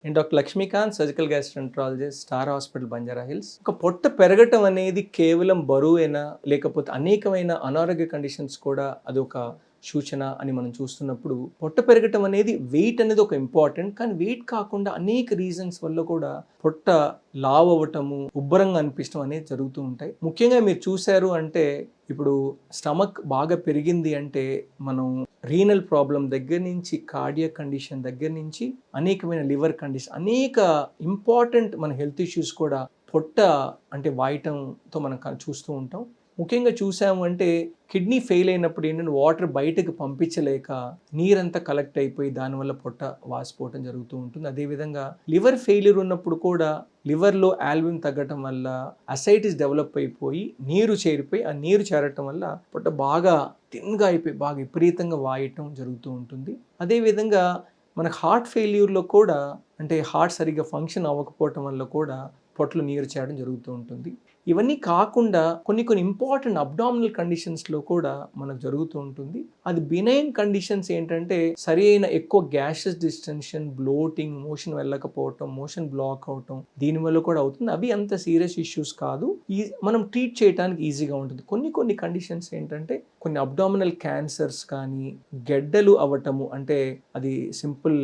నేను doctor Lakshmikanth, surgical gastroenterologist, star hospital, Banjara Hills. ఒక పొట్ట పెరగటం అనేది కేవలం బరువేనా, లేకపోతే అనేకమైన అనారోగ్య కండిషన్స్ కూడా అదొక సూచన అని మనం చూస్తున్నప్పుడు, పొట్ట పెరగటం అనేది వెయిట్ అనేది ఒక ఇంపార్టెంట్, కానీ వెయిట్ కాకుండా అనేక రీజన్స్ వల్ల కూడా పొట్ట లావ్ అవ్వటము, ఉబ్బరంగా అనిపించడం అనేది జరుగుతూ ఉంటాయి. ముఖ్యంగా మీరు చూశారు అంటే ఇప్పుడు స్టమక్ బాగా పెరిగింది అంటే మనం రీనల్ ప్రాబ్లం దగ్గర నుంచి, కార్డియాక్ కండిషన్ దగ్గర నుంచి, అనేకమైన లివర్ కండిషన్, అనేక ఇంపార్టెంట్ మన హెల్త్ ఇష్యూస్ కూడా పొట్ట అంటే వాయటంతో మనం చూస్తూ ఉంటాం. ముఖ్యంగా చూసాము అంటే కిడ్నీ ఫెయిల్ అయినప్పుడు ఏంటంటే వాటర్ బయటకు పంపించలేక నీరంతా కలెక్ట్ అయిపోయి దానివల్ల పొట్ట వాసిపోవటం జరుగుతూ ఉంటుంది. అదేవిధంగా లివర్ ఫెయిల్యూర్ ఉన్నప్పుడు కూడా లివర్లో ఆల్బుమిన్ తగ్గటం వల్ల అసైటిస్ డెవలప్ అయిపోయి నీరు చేరిపోయి ఆ నీరు చేరటం వల్ల పొట్ట బాగా థిన్గా అయిపోయి బాగా విపరీతంగా వాయటం జరుగుతూ ఉంటుంది. అదేవిధంగా మనకు హార్ట్ ఫెయిల్యూర్లో కూడా అంటే హార్ట్ సరిగ్గా ఫంక్షన్ అవ్వకపోవటం వల్ల కూడా పొట్టలో నీరు చేరడం జరుగుతూ ఉంటుంది. ఇవన్నీ కాకుండా కొన్ని ఇంపార్టెంట్ అబ్డామినల్ కండిషన్స్లో కూడా మనకు జరుగుతూ ఉంటుంది. అది బినైన్ కండిషన్స్ ఏంటంటే సరి అయిన ఎక్కువ గ్యాసెస్ డిస్టెన్షన్, బ్లోటింగ్, మోషన్ వెళ్ళకపోవటం, మోషన్ బ్లాక్ అవటం, దీనివల్ల కూడా అవుతుంది. అవి అంత సీరియస్ ఇష్యూస్ కాదు, మనం ట్రీట్ చేయడానికి ఈజీగా ఉంటుంది. కొన్ని కండిషన్స్ ఏంటంటే కొన్ని అబ్డామినల్ క్యాన్సర్స్ కానీ, గెడ్డలు అవ్వటము అంటే అది సింపుల్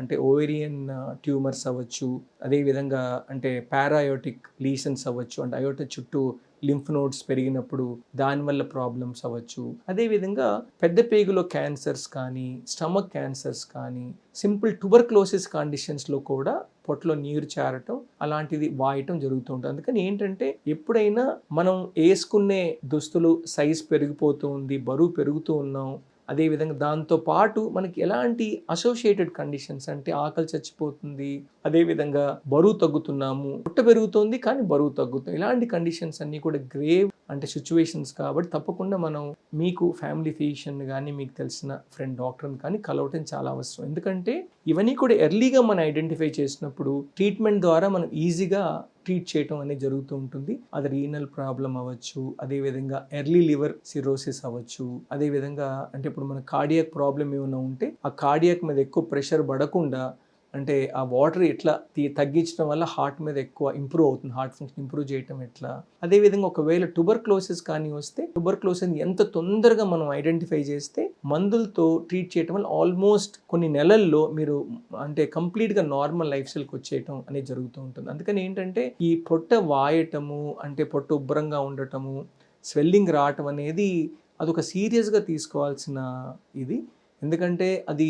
అంటే ఓవేరియన్ ట్యూమర్స్ అవ్వచ్చు, అదేవిధంగా అంటే పారాయోటిక్ లీషన్స్ అవ్వచ్చు, అంటే అయోట చుట్టూ లింఫ్ నోడ్స్ పెరిగినప్పుడు దానివల్ల ప్రాబ్లమ్స్ అవ్వచ్చు. అదేవిధంగా పెద్ద పేగులో క్యాన్సర్స్ కానీ, స్టమక్ క్యాన్సర్స్ కానీ, సింపుల్ ట్యూబర్క్లోసిస్ కండిషన్స్లో కూడా పొట్టలో నీరు చేరటం, అలాంటిది వాయటం జరుగుతూ ఉంటుంది. అందుకని ఏంటంటే ఎప్పుడైనా మనం వేసుకునే దుస్తులు సైజ్ పెరిగిపోతూ ఉంది, బరువు పెరుగుతూ ఉన్నాం, అదేవిధంగా దాంతోపాటు మనకి ఎలాంటి అసోసియేటెడ్ కండిషన్స్ అంటే ఆకలి చచ్చిపోతుంది, అదేవిధంగా బరువు తగ్గుతున్నాము, పొట్ట పెరుగుతుంది కానీ బరువు తగ్గుతుంది, ఇలాంటి కండిషన్స్ అన్నీ కూడా గ్రేవ్ అంటే సిచ్యువేషన్స్. కాబట్టి తప్పకుండా మనం మీకు ఫ్యామిలీ ఫిజిషియన్ కానీ, మీకు తెలిసిన ఫ్రెండ్ డాక్టర్ని కానీ కలవటం చాలా అవసరం. ఎందుకంటే ఇవన్నీ కూడా ఎర్లీగా మనం ఐడెంటిఫై చేసినప్పుడు ట్రీట్మెంట్ ద్వారా మనం ఈజీగా ట్రీట్ చేయటం అనేది జరుగుతూ ఉంటుంది. అది రీనల్ ప్రాబ్లం అవ్వచ్చు, అదేవిధంగా ఎర్లీ లివర్ సిరోసిస్ అవ్వచ్చు, అదేవిధంగా అంటే ఇప్పుడు మన కార్డియాక్ ప్రాబ్లం ఏమైనా ఉంటే ఆ కార్డియాక్ మీద ఎక్కువ ప్రెషర్ పడకుండా అంటే ఆ వాటర్ ఎట్లా తగ్గించడం వల్ల హార్ట్ మీద ఎక్కువ ఇంప్రూవ్ అవుతుంది, హార్ట్ ఫంక్షన్ ఇంప్రూవ్ చేయటం ఎట్లా. అదేవిధంగా ఒకవేళ ట్యూబర్క్లోసిస్ కానీ వస్తే ట్యూబర్క్లోసిస్ ఎంత తొందరగా మనం ఐడెంటిఫై చేస్తే మందులతో ట్రీట్ చేయటం వల్ల ఆల్మోస్ట్ కొన్ని నెలల్లో మీరు అంటే కంప్లీట్గా నార్మల్ లైఫ్ స్టైల్కి వచ్చేయటం అనేది జరుగుతూ ఉంటుంది. అందుకని ఏంటంటే ఈ పొట్ట వాయటము అంటే పొట్ట ఉబ్బరంగా ఉండటము, స్వెల్లింగ్ రావటం అనేది అదొక సీరియస్గా తీసుకోవాల్సిన ఇది. ఎందుకంటే అది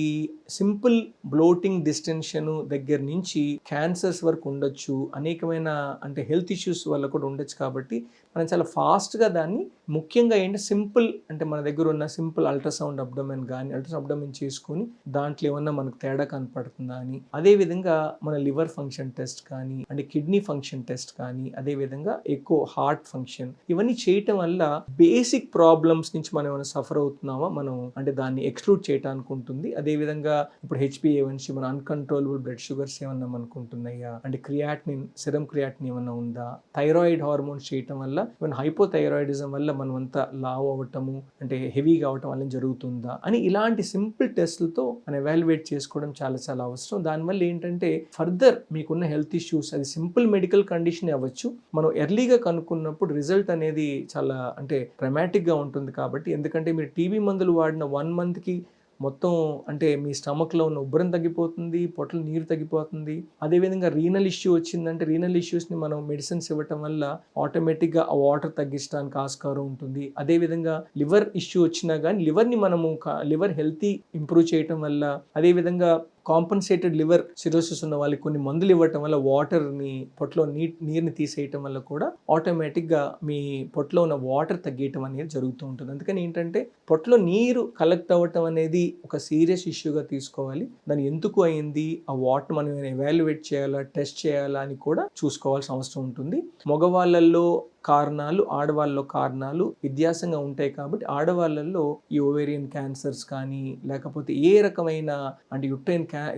సింపుల్ బ్లోటింగ్, డిస్టెన్షన్ దగ్గర నుంచి క్యాన్సర్స్ వరకు ఉండొచ్చు, అనేకమైన అంటే హెల్త్ ఇష్యూస్ వల్ల కూడా ఉండొచ్చు. కాబట్టి మనం చాలా ఫాస్ట్గా దాన్ని ముఖ్యంగా ఏంటి సింపుల్ అంటే మన దగ్గర ఉన్న సింపుల్ అల్ట్రాసౌండ్ అబ్డోమెన్ కానీ, అల్ట్రాసౌండ్ అబ్డోమెన్ చేసుకొని దాంట్లో ఏమన్నా మనకు తేడా కనపడుతుందా అని, అదేవిధంగా మన లివర్ ఫంక్షన్ టెస్ట్ కానీ, అంటే కిడ్నీ ఫంక్షన్ టెస్ట్ కానీ, అదేవిధంగా ఎక్కువ హార్ట్ ఫంక్షన్, ఇవన్నీ చేయటం వల్ల బేసిక్ ప్రాబ్లమ్స్ నుంచి మనం ఏమైనా సఫర్ అవుతున్నామా మనం అంటే దాన్ని ఎక్స్క్లూడ్ చేయడానికి ఉంటుంది. అదేవిధంగా ఇప్పుడు HbA1c మన అన్కంట్రోలబుల్ బ్లడ్ షుగర్స్ ఏమన్నా మనకు ఉంటున్నాయా, అంటే క్రియాటినిన్, సిరమ్ క్రియాటినిన్ ఏమన్నా ఉందా, థైరాయిడ్ హార్మోన్స్ చేయటం వల్ల ఈవెన్ హైపోథైరాయిడిజం వల్ల మనం అంతా లావ్ అవ్వటము అంటే హెవీగా అవ్వటం వల్ల జరుగుతుందా అని ఇలాంటి సింపుల్ టెస్ట్లతో మనం ఎవాల్యుయేట్ చేసుకోవడం చాలా చాలా అవసరం. దానివల్ల ఏంటంటే ఫర్దర్ మీకున్న హెల్త్ ఇష్యూస్ అది సింపుల్ మెడికల్ కండిషన్ అవ్వచ్చు, మనం ఎర్లీగా కనుక్కున్నప్పుడు రిజల్ట్ అనేది చాలా అంటే డ్రామాటిక్గా ఉంటుంది. కాబట్టి ఎందుకంటే మీరు టీబీ మందులు వాడిన 1 monthకి మొత్తం అంటే మీ స్టమక్లో ఉన్న ఉబ్బరం తగ్గిపోతుంది, పొట్టలో నీరు తగ్గిపోతుంది. అదేవిధంగా రీనల్ ఇష్యూ వచ్చిందంటే రీనల్ ఇష్యూస్ని మనం మెడిసిన్స్ ఇవ్వటం వల్ల ఆటోమేటిక్గా ఆ వాటర్ తగ్గించడానికి ఆస్కారం ఉంటుంది. అదేవిధంగా లివర్ ఇష్యూ వచ్చినా కానీ లివర్ని మనము లివర్ హెల్తీ ఇంప్రూవ్ చేయటం వల్ల, అదేవిధంగా కాంపన్సేటెడ్ లివర్ సిరోసిస్ ఉన్న వాళ్ళకి కొన్ని మందులు ఇవ్వటం వల్ల వాటర్ని పొట్టలో నీరుని తీసేయటం వల్ల కూడా ఆటోమేటిక్గా మీ పొట్టలో ఉన్న వాటర్ తగ్గేయటం అనేది జరుగుతూ ఉంటుంది. అందుకని ఏంటంటే పొట్టలో నీరు కలెక్ట్ అవ్వటం అనేది ఒక సీరియస్ ఇష్యూగా తీసుకోవాలి. దాని ఎందుకు అయింది, ఆ వాటర్ మనం ఎవాల్యుయేట్ చేయాలా, టెస్ట్ చేయాలా అని కూడా చూసుకోవాల్సిన అవసరం ఉంటుంది. మగవాళ్ళల్లో కారణాలు, ఆడవాళ్ళలో కారణాలు వ్యత్యాసంగా ఉంటాయి. కాబట్టి ఆడవాళ్ళల్లో ఈ ఓవేరియన్ క్యాన్సర్స్ కానీ, లేకపోతే ఏ రకమైన అంటే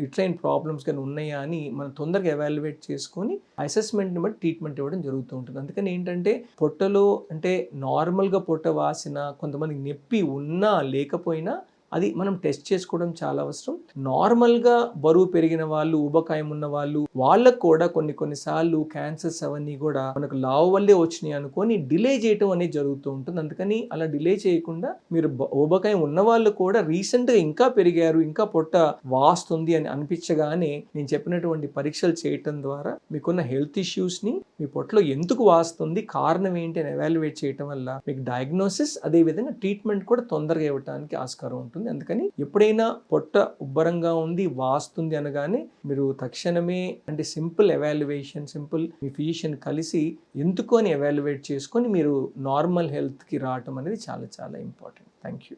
యుట్రైన్ ప్రాబ్లమ్స్ కానీ ఉన్నాయా అని మనం తొందరగా ఎవాల్యుయేట్ చేసుకొని అసెస్మెంట్ని బట్టి ట్రీట్మెంట్ ఇవ్వడం జరుగుతూ ఉంటుంది. అందుకని ఏంటంటే పొట్టలో అంటే నార్మల్గా పొట్ట వాసిన, కొంతమందికి నొప్పి ఉన్నా లేకపోయినా అది మనం టెస్ట్ చేసుకోవడం చాలా అవసరం. నార్మల్గా బరువు పెరిగిన వాళ్ళు, ఊబకాయం ఉన్న వాళ్ళు, వాళ్ళకు కూడా కొన్నిసార్లు క్యాన్సర్స్ అవన్నీ కూడా మనకు లావు వల్లే వచ్చినాయి అనుకొని డిలే చేయటం అనేది జరుగుతూ ఉంటుంది. అందుకని అలా డిలే చేయకుండా మీరు ఊబకాయం ఉన్న వాళ్ళు కూడా రీసెంట్గా ఇంకా పెరిగారు, ఇంకా పొట్ట వాస్తుంది అని అనిపించగానే నేను చెప్పినటువంటి పరీక్షలు చేయటం ద్వారా మీకున్న హెల్త్ ఇష్యూస్ని, మీ పొట్టలో ఎందుకు వాస్తుంది, కారణం ఏంటి అని ఎవాల్యుయేట్ చేయటం వల్ల మీకు డయాగ్నోసిస్, అదేవిధంగా ట్రీట్మెంట్ కూడా తొందరగా ఇవ్వడానికి ఆస్కారం ఉంటుంది. అందుకని ఎప్పుడైనా పొట్ట ఉబ్బరంగా ఉంది, వాస్తుంది అనగానే మీరు తక్షణమే అంటే సింపుల్ ఎవాల్యుయేషన్, సింపుల్ మీ ఫిజిషియన్ కలిసి ఎందుకు అని ఎవాల్యుయేట్ చేసుకొని మీరు నార్మల్ హెల్త్కి రావటం అనేది చాలా చాలా ఇంపార్టెంట్. Thank you.